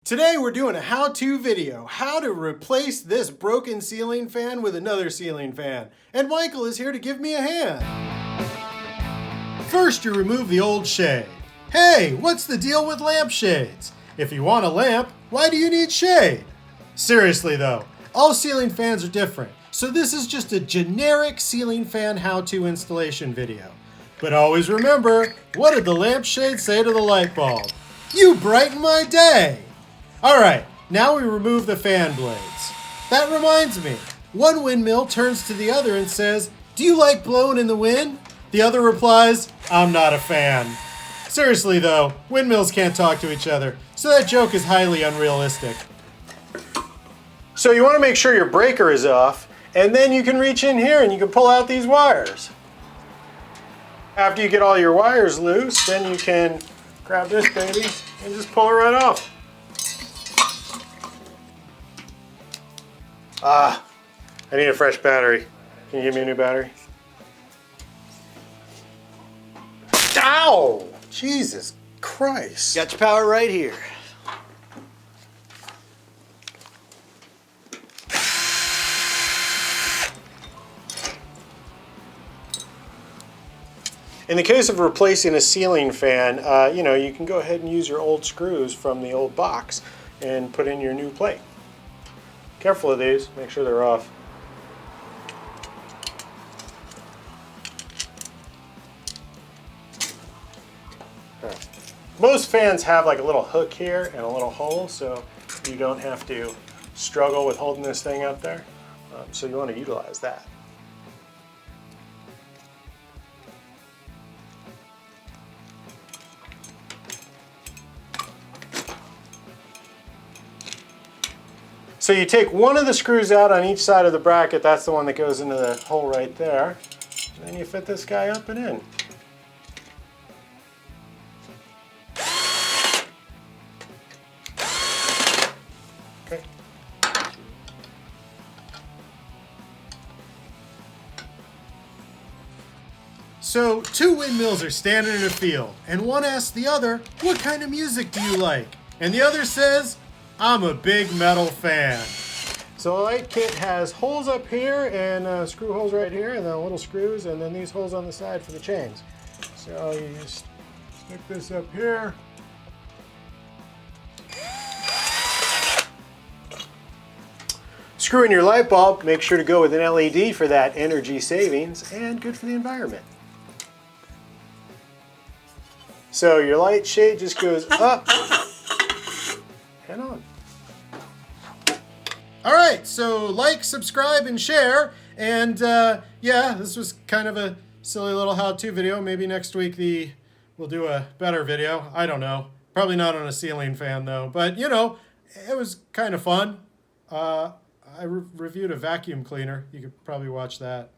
Today we're doing a how-to video, how to replace this broken ceiling fan with another ceiling fan. And Michael is here to give me a hand. First, you remove the old shade. Hey, what's the deal with lampshades? If you want a lamp, why do you need shade? Seriously though, all ceiling fans are different, so this is just a generic ceiling fan how-to installation video. But always remember, what did the lampshade say to the light bulb? You brighten my day! Alright, now we remove the fan blades. That reminds me, one windmill turns to the other and says, "Do you like blowing in the wind?" The other replies, "I'm not a fan." Seriously though, windmills can't talk to each other, so that joke is highly unrealistic. So you want to make sure your breaker is off, and then you can reach in here and you can pull out these wires. After you get all your wires loose, then you can grab this baby and just pull it right off. I need a fresh battery. Can you give me a new battery? Ow! Jesus Christ. Got your power right here. In the case of replacing a ceiling fan, you can go ahead and use your old screws from the old box and put in your new plate. Careful of these, make sure they're off. Most fans have like a little hook here and a little hole, so you don't have to struggle with holding this thing up there. So you want to utilize that. So you take one of the screws out on each side of the bracket, that's the one that goes into the hole right there, and then you fit this guy up and in. Okay. So two windmills are standing in a field, and one asks the other, "What kind of music do you like?" And the other says, "I'm a big metal fan." So the light kit has holes up here and screw holes right here, and then little screws, and then these holes on the side for the chains. So you just stick this up here. Screw in your light bulb, make sure to go with an LED for that energy savings and good for the environment. So your light shade just goes up and on. Alright, so like, subscribe, and share. And yeah, this was kind of a silly little how-to video. Maybe next week we'll do a better video. I don't know. Probably not on a ceiling fan though. But you know, it was kind of fun. I reviewed a vacuum cleaner. You could probably watch that.